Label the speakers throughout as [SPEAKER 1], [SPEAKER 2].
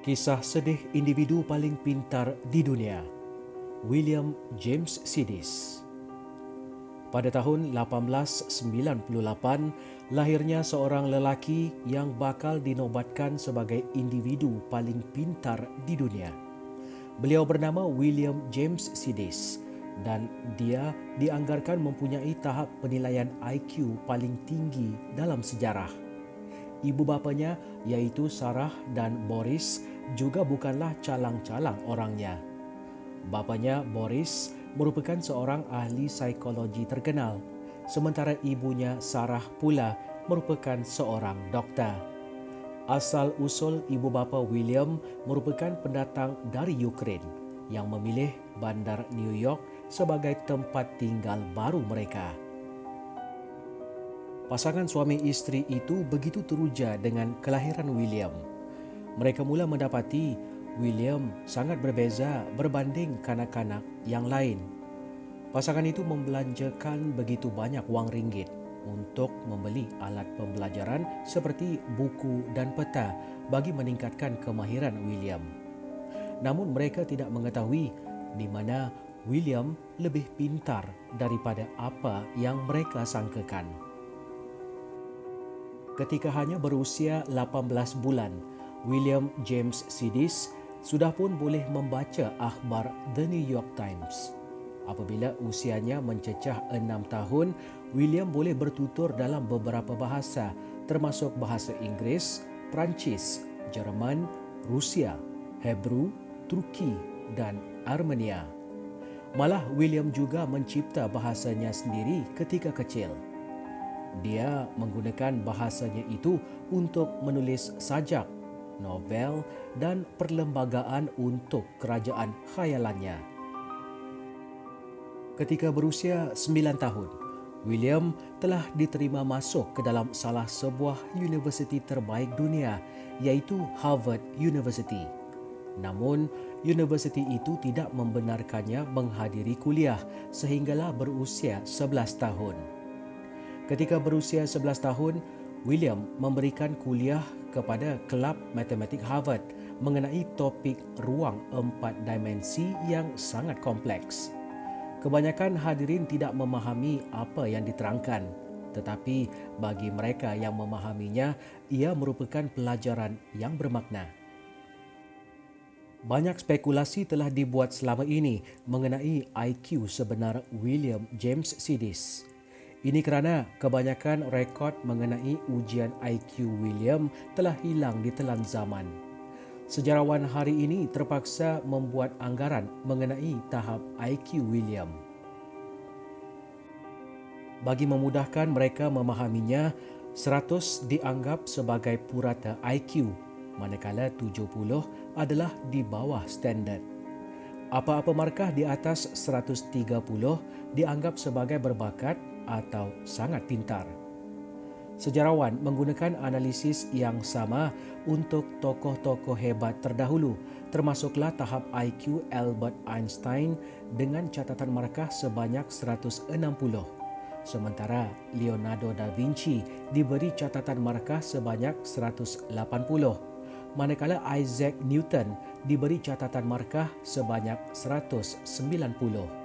[SPEAKER 1] Kisah sedih individu paling pintar di dunia, William James Sidis. Pada tahun 1898, lahirnya seorang lelaki yang bakal dinobatkan sebagai individu paling pintar di dunia. Beliau bernama William James Sidis dan dia dianggarkan mempunyai tahap penilaian IQ paling tinggi dalam sejarah. Ibu bapanya iaitu Sarah dan Boris juga bukanlah calang-calang orangnya. Bapanya Boris merupakan seorang ahli psikologi terkenal, sementara ibunya Sarah pula merupakan seorang doktor. Asal-usul ibu bapa William merupakan pendatang dari Ukraine yang memilih bandar New York sebagai tempat tinggal baru mereka. Pasangan suami isteri itu begitu teruja dengan kelahiran William. Mereka mula mendapati William sangat berbeza berbanding kanak-kanak yang lain. Pasangan itu membelanjakan begitu banyak wang ringgit untuk membeli alat pembelajaran seperti buku dan peta bagi meningkatkan kemahiran William. Namun mereka tidak mengetahui di mana William lebih pintar daripada apa yang mereka sangkakan. Ketika hanya berusia 18 bulan, William James Sidis sudah pun boleh membaca akhbar The New York Times. Apabila usianya mencecah 6 tahun, William boleh bertutur dalam beberapa bahasa, termasuk bahasa Inggeris, Perancis, Jerman, Rusia, Hebrew, Turki dan Armenia. Malah William juga mencipta bahasanya sendiri ketika kecil. Dia menggunakan bahasanya itu untuk menulis sajak, novel dan perlembagaan untuk kerajaan khayalannya. Ketika berusia 9 tahun, William telah diterima masuk ke dalam salah sebuah universiti terbaik dunia, iaitu Harvard University. Namun, universiti itu tidak membenarkannya menghadiri kuliah sehinggalah berusia 11 tahun. Ketika berusia 11 tahun, William memberikan kuliah kepada Kelab Matematik Harvard mengenai topik ruang 4 dimensi yang sangat kompleks. Kebanyakan hadirin tidak memahami apa yang diterangkan, tetapi bagi mereka yang memahaminya, ia merupakan pelajaran yang bermakna. Banyak spekulasi telah dibuat selama ini mengenai IQ sebenar William James Sidis. Ini kerana kebanyakan rekod mengenai ujian IQ William telah hilang di telan zaman. Sejarawan hari ini terpaksa membuat anggaran mengenai tahap IQ William. Bagi memudahkan mereka memahaminya, 100 dianggap sebagai purata IQ, manakala 70 adalah di bawah standard. Apa-apa markah di atas 130 dianggap sebagai berbakat atau sangat pintar. Sejarawan menggunakan analisis yang sama untuk tokoh-tokoh hebat terdahulu, termasuklah tahap IQ Albert Einstein dengan catatan markah sebanyak 160, sementara Leonardo da Vinci diberi catatan markah sebanyak 180, manakala Isaac Newton diberi catatan markah sebanyak 190.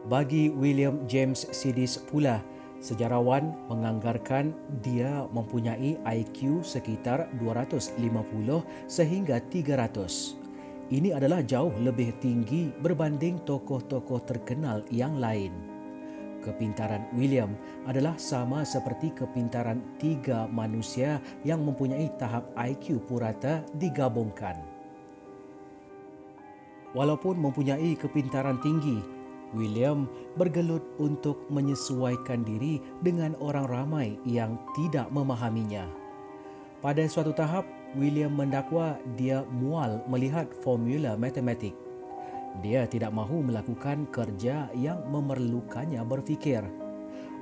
[SPEAKER 1] Bagi William James Sidis pula, sejarawan menganggarkan dia mempunyai IQ sekitar 250 sehingga 300. Ini adalah jauh lebih tinggi berbanding tokoh-tokoh terkenal yang lain. Kepintaran William adalah sama seperti kepintaran 3 manusia yang mempunyai tahap IQ purata digabungkan. Walaupun mempunyai kepintaran tinggi, William bergelut untuk menyesuaikan diri dengan orang ramai yang tidak memahaminya. Pada suatu tahap, William mendakwa dia mual melihat formula matematik. Dia tidak mahu melakukan kerja yang memerlukannya berfikir.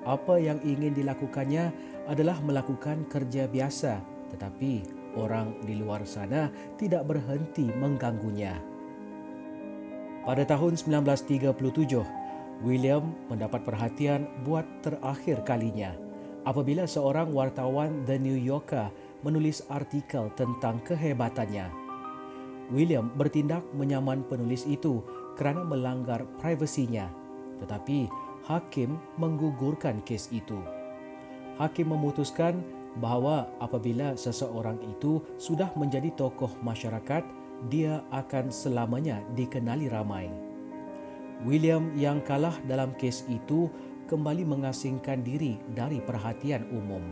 [SPEAKER 1] Apa yang ingin dilakukannya adalah melakukan kerja biasa, tetapi orang di luar sana tidak berhenti mengganggunya. Pada tahun 1937, William mendapat perhatian buat terakhir kalinya apabila seorang wartawan The New Yorker menulis artikel tentang kehebatannya. William bertindak menyaman penulis itu kerana melanggar privasinya, tetapi hakim menggugurkan kes itu. Hakim memutuskan bahawa apabila seseorang itu sudah menjadi tokoh masyarakat, dia akan selamanya dikenali ramai. William yang kalah dalam kes itu kembali mengasingkan diri dari perhatian umum.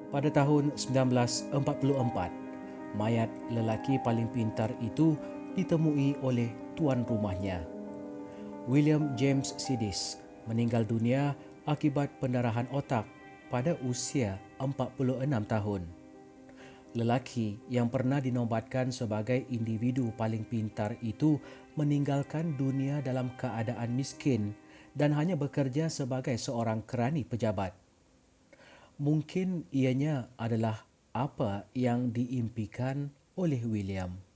[SPEAKER 1] Pada tahun 1944, mayat lelaki paling pintar itu ditemui oleh tuan rumahnya. William James Sidis meninggal dunia akibat pendarahan otak pada usia 46 tahun. Lelaki yang pernah dinobatkan sebagai individu paling pintar itu meninggalkan dunia dalam keadaan miskin dan hanya bekerja sebagai seorang kerani pejabat. Mungkin ianya adalah apa yang diimpikan oleh William.